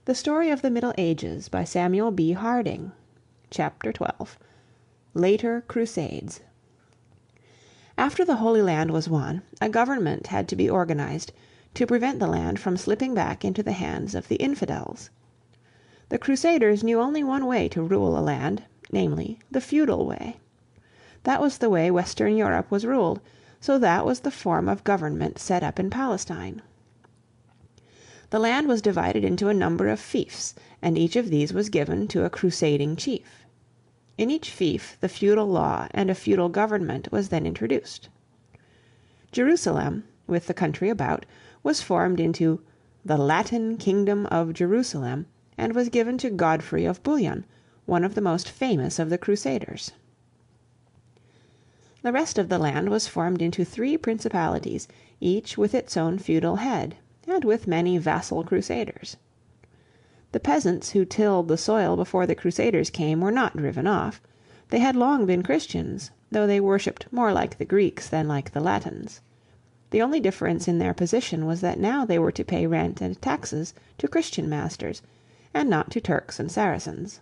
The Story of the Middle Ages by Samuel B. Harding. Chapter 12. Later Crusades. After the Holy Land was won, a government had to be organized to prevent the land from slipping back into the hands of the infidels. The Crusaders knew only one way to rule a land, namely, the feudal way. That was the way Western Europe was ruled, so that was the form of government set up in Palestine. The land was divided into a number of fiefs, and each of these was given to a crusading chief. In each fief the feudal law and a feudal government was then introduced. Jerusalem, with the country about, was formed into the Latin Kingdom of Jerusalem, and was given to Godfrey of Bouillon, one of the most famous of the Crusaders. The rest of the land was formed into 3 principalities, each with its own feudal head, and with many vassal crusaders. The peasants who tilled the soil before the Crusaders came were not driven off. They had long been Christians, though they worshipped more like the Greeks than like the Latins. The only difference in their position was that now they were to pay rent and taxes to Christian masters, and not to Turks and Saracens.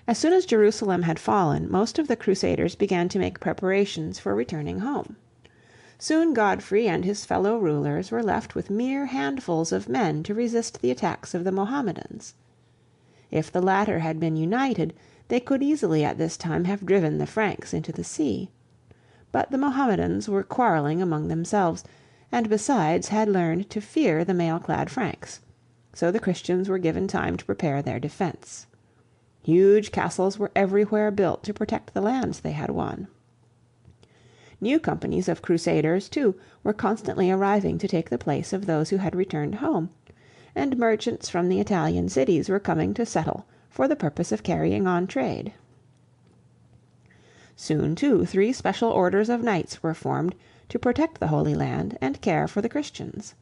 As soon as Jerusalem had fallen, most of the Crusaders began to make preparations for returning home. Soon Godfrey and his fellow rulers were left with mere handfuls of men to resist the attacks of the Mohammedans. If the latter had been united, they could easily at this time have driven the Franks into the sea. But the Mohammedans were quarreling among themselves, and besides had learned to fear the mail-clad Franks. So the Christians were given time to prepare their defense. Huge castles were everywhere built to protect the lands they had won. New companies of Crusaders, too, were constantly arriving to take the place of those who had returned home, and merchants from the Italian cities were coming to settle for the purpose of carrying on trade. Soon, too, 3 special orders of knights were formed to protect the Holy Land and care for the Christians.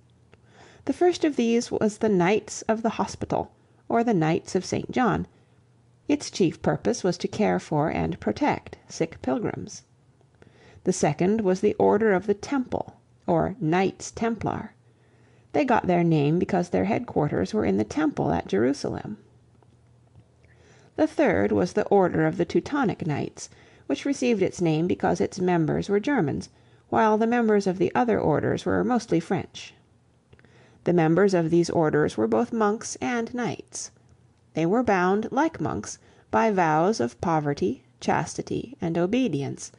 The first of these was the Knights of the Hospital, or the Knights of St. John. Its chief purpose was to care for and protect sick pilgrims. The second was the Order of the Temple, or Knights Templar. They got their name because their headquarters were in the Temple at Jerusalem. The third was the Order of the Teutonic Knights, which received its name because its members were Germans, while the members of the other orders were mostly French. The members of these orders were both monks and knights. They were bound, like monks, by vows of poverty, chastity, and obedience,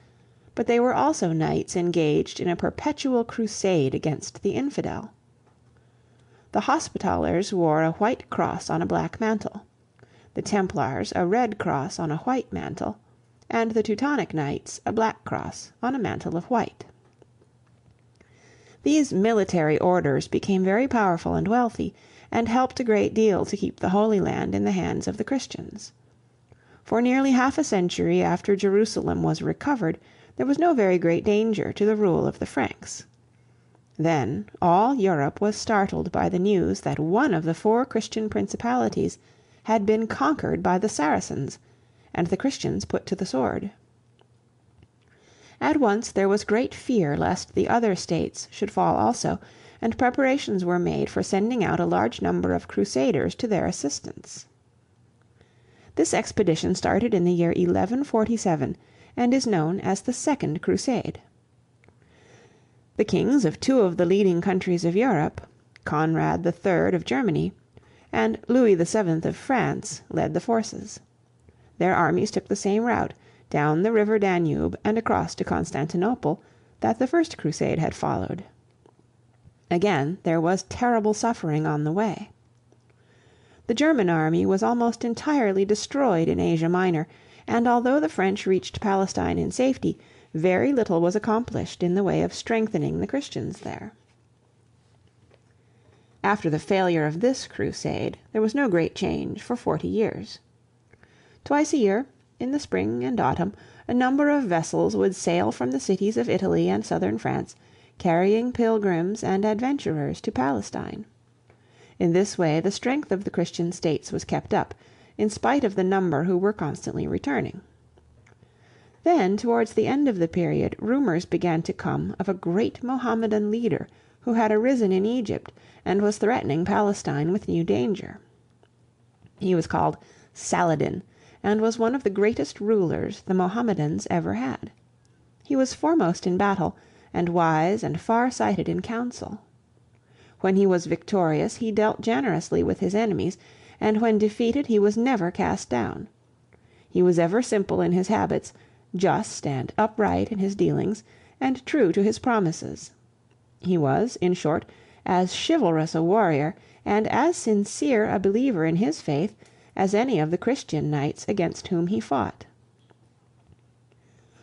but they were also knights engaged in a perpetual crusade against the infidel. The Hospitallers wore a white cross on a black mantle, the Templars a red cross on a white mantle, and the Teutonic Knights a black cross on a mantle of white. These military orders became very powerful and wealthy, and helped a great deal to keep the Holy Land in the hands of the Christians. For nearly half a century after Jerusalem was recovered, there was no very great danger to the rule of the Franks. Then all Europe was startled by the news that one of the 4 Christian principalities had been conquered by the Saracens, and the Christians put to the sword. At once there was great fear lest the other states should fall also, and preparations were made for sending out a large number of Crusaders to their assistance. This expedition started in the year 1147, and is known as the Second Crusade. The kings of 2 of the leading countries of Europe, Conrad III of Germany and Louis VII of France, led the forces. Their armies took the same route, down the river Danube and across to Constantinople, that the First Crusade had followed. Again there was terrible suffering on the way. The German army was almost entirely destroyed in Asia Minor, and although the French reached Palestine in safety, very little was accomplished in the way of strengthening the Christians there. After the failure of this crusade, there was no great change for 40 years. Twice a year, in the spring and autumn, a number of vessels would sail from the cities of Italy and southern France, carrying pilgrims and adventurers to Palestine. In this way the strength of the Christian states was kept up, in spite of the number who were constantly returning. Then, towards the end of the period, rumors began to come of a great Mohammedan leader who had arisen in Egypt and was threatening Palestine with new danger. He was called Saladin, and was one of the greatest rulers the Mohammedans ever had. He was foremost in battle, and wise and far-sighted in council. When he was victorious he dealt generously with his enemies, and when defeated he was never cast down. He was ever simple in his habits, just and upright in his dealings, and true to his promises. He was, in short, as chivalrous a warrior, and as sincere a believer in his faith, as any of the Christian knights against whom he fought.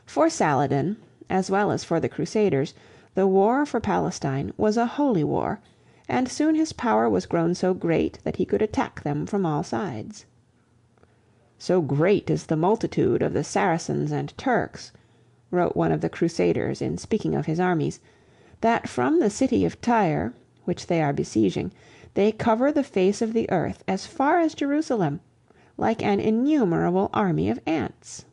For Saladin, as well as for the Crusaders, the war for Palestine was a holy war, and soon his power was grown so great that he could attack them from all sides. "So great is the multitude of the Saracens and Turks," wrote one of the Crusaders in speaking of his armies, "that from the city of Tyre, which they are besieging, they cover the face of the earth as far as Jerusalem, like an innumerable army of ants."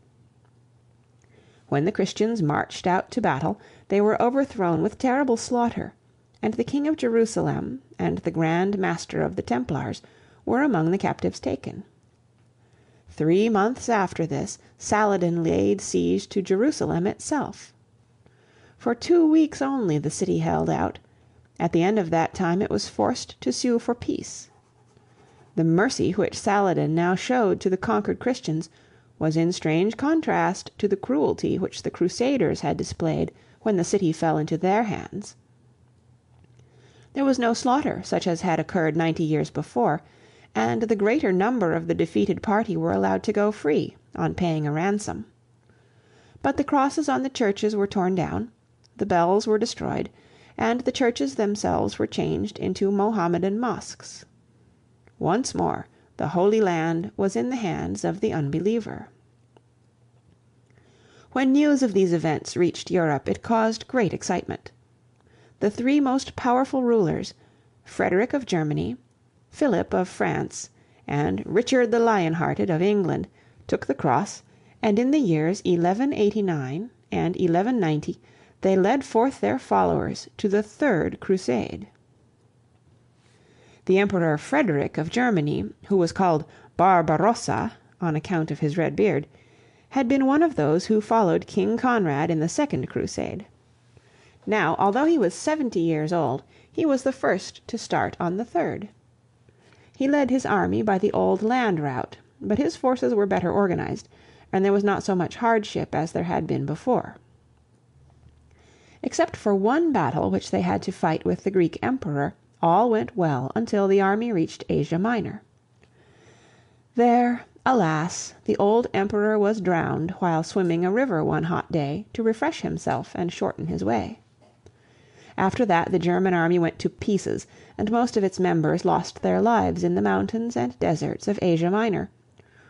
When the Christians marched out to battle, they were overthrown with terrible slaughter, and the King of Jerusalem and the Grand Master of the Templars were among the captives taken. 3 months after this, Saladin laid siege to Jerusalem itself. For 2 weeks only the city held out. At the end of that time it was forced to sue for peace. The mercy which Saladin now showed to the conquered Christians was in strange contrast to the cruelty which the Crusaders had displayed when the city fell into their hands. There was no slaughter such as had occurred 90 years before, and the greater number of the defeated party were allowed to go free on paying a ransom. But the crosses on the churches were torn down, the bells were destroyed, and the churches themselves were changed into Mohammedan mosques. Once more the Holy Land was in the hands of the unbeliever. When news of these events reached Europe it caused great excitement. The 3 most powerful rulers, Frederick of Germany, Philip of France, and Richard the Lion-Hearted of England, took the cross, and in the years 1189 and 1190 they led forth their followers to the Third Crusade. The Emperor Frederick of Germany, who was called Barbarossa on account of his red beard, had been one of those who followed King Conrad in the Second Crusade. Now, although he was 70 years old, he was the first to start on the third. He led his army by the old land route, but his forces were better organized, and there was not so much hardship as there had been before. Except for one battle which they had to fight with the Greek emperor, all went well until the army reached Asia Minor. There, alas, the old emperor was drowned while swimming a river one hot day to refresh himself and shorten his way. After that the German army went to pieces, and most of its members lost their lives in the mountains and deserts of Asia Minor,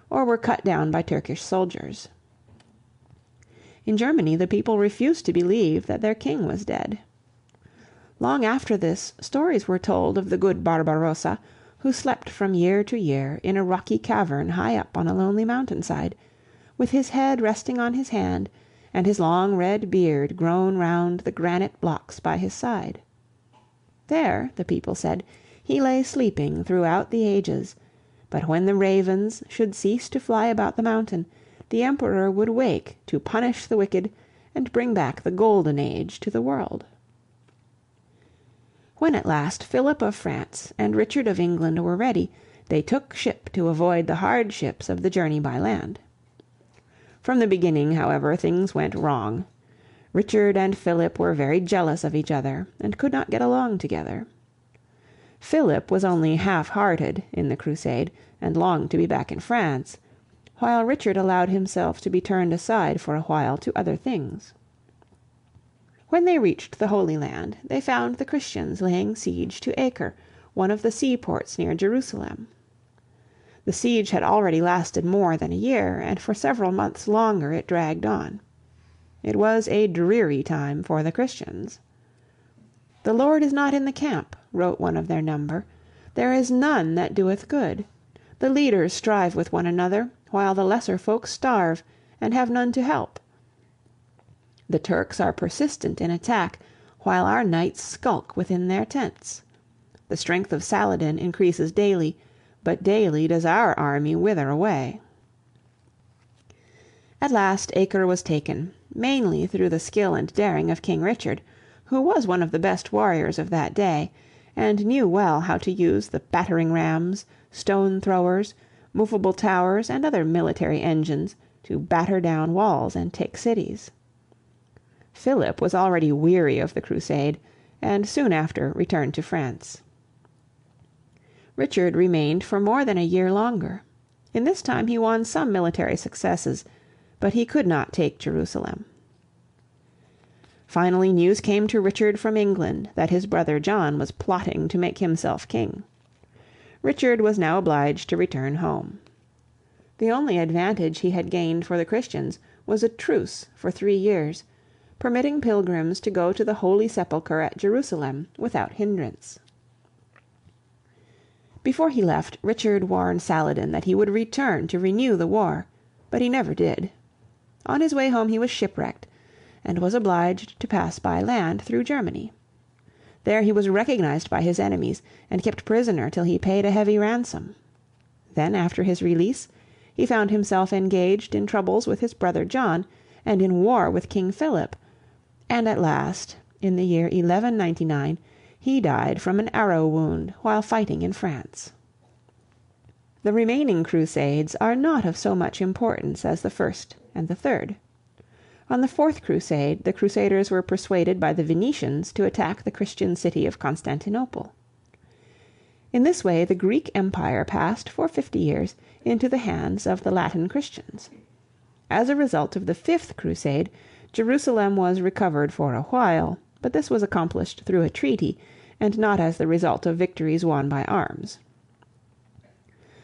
or were cut down by Turkish soldiers. In Germany the people refused to believe that their king was dead. Long after this, stories were told of the good Barbarossa, who slept from year to year in a rocky cavern high up on a lonely mountainside, with his head resting on his hand, and his long red beard grown round the granite blocks by his side. There, the people said, he lay sleeping throughout the ages, but when the ravens should cease to fly about the mountain, the emperor would wake to punish the wicked and bring back the golden age to the world. When at last Philip of France and Richard of England were ready, they took ship to avoid the hardships of the journey by land. From the beginning, however, things went wrong. Richard and Philip were very jealous of each other and could not get along together. Philip was only half-hearted in the crusade and longed to be back in France, while Richard allowed himself to be turned aside for a while to other things. When they reached the Holy Land, they found the Christians laying siege to Acre, one of the seaports near Jerusalem. The siege had already lasted more than a year, and for several months longer it dragged on. It was a dreary time for the Christians. "The Lord is not in the camp," wrote one of their number. "There is none that doeth good. The leaders strive with one another, while the lesser folk starve, and have none to help. The Turks are persistent in attack, while our knights skulk within their tents. The strength of Saladin increases daily, but daily does our army wither away." At last Acre was taken, mainly through the skill and daring of King Richard, who was one of the best warriors of that day, and knew well how to use the battering rams, stone throwers, movable towers, and other military engines to batter down walls and take cities. Philip was already weary of the crusade, and soon after returned to France. Richard remained for more than a year longer. In this time he won some military successes, but he could not take Jerusalem. Finally news came to Richard from England that his brother John was plotting to make himself king. Richard was now obliged to return home. The only advantage he had gained for the Christians was a truce for 3 years, permitting pilgrims to go to the Holy Sepulchre at Jerusalem without hindrance. Before he left, Richard warned Saladin that he would return to renew the war, but he never did. On his way home he was shipwrecked, and was obliged to pass by land through Germany. There he was recognized by his enemies, and kept prisoner till he paid a heavy ransom. Then, after his release, he found himself engaged in troubles with his brother John, and in war with King Philip, and at last, in the year 1199, he died from an arrow wound while fighting in France. The remaining Crusades are not of so much importance as the first and the third. On the fourth Crusade the Crusaders were persuaded by the Venetians to attack the Christian city of Constantinople. In this way the Greek Empire passed for 50 years into the hands of the Latin Christians. As a result of the fifth Crusade, Jerusalem was recovered for a while, but this was accomplished through a treaty, and not as the result of victories won by arms.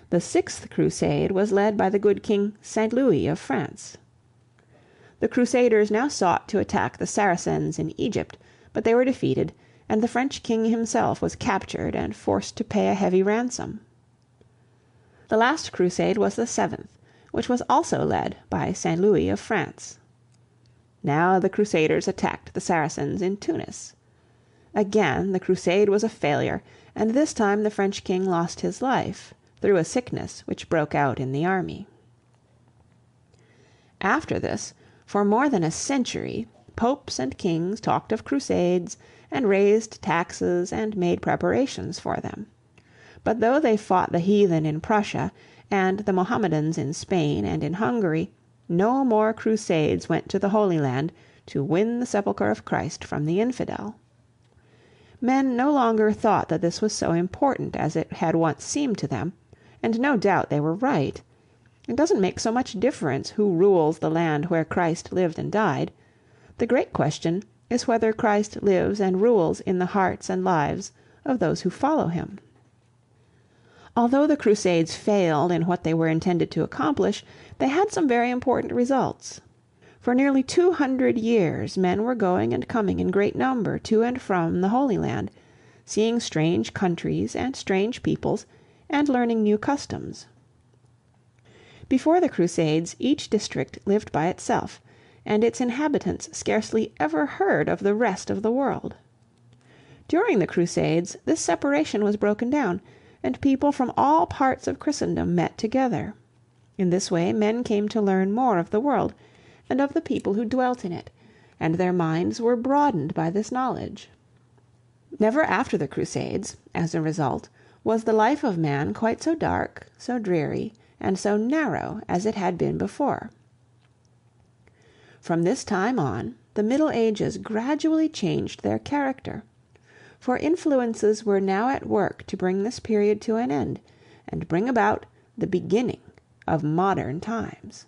The sixth Crusade was led by the good King St. Louis of France. The Crusaders now sought to attack the Saracens in Egypt, but they were defeated, and the French king himself was captured and forced to pay a heavy ransom. The last Crusade was the seventh, which was also led by St. Louis of France. Now the Crusaders attacked the Saracens in Tunis. Again the crusade was a failure, and this time the French king lost his life through a sickness which broke out in the army. After this, for more than a century, popes and kings talked of crusades and raised taxes and made preparations for them. But though they fought the heathen in Prussia and the Mohammedans in Spain and in Hungary, no more crusades went to the Holy Land to win the sepulchre of Christ from the infidel. Men no longer thought that this was so important as it had once seemed to them, and no doubt they were right. It doesn't make so much difference who rules the land where Christ lived and died. The great question is whether Christ lives and rules in the hearts and lives of those who follow him. Although the Crusades failed in what they were intended to accomplish, they had some very important results. For nearly 200 years men were going and coming in great number to and from the Holy Land, seeing strange countries and strange peoples, and learning new customs. Before the Crusades each district lived by itself, and its inhabitants scarcely ever heard of the rest of the world. During the Crusades this separation was broken down, and people from all parts of Christendom met together. In this way men came to learn more of the world, and of the people who dwelt in it, and their minds were broadened by this knowledge. Never after the Crusades, as a result, was the life of man quite so dark, so dreary, and so narrow as it had been before. From this time on, the Middle Ages gradually changed their character, for influences were now at work to bring this period to an end, and bring about the beginning of modern times.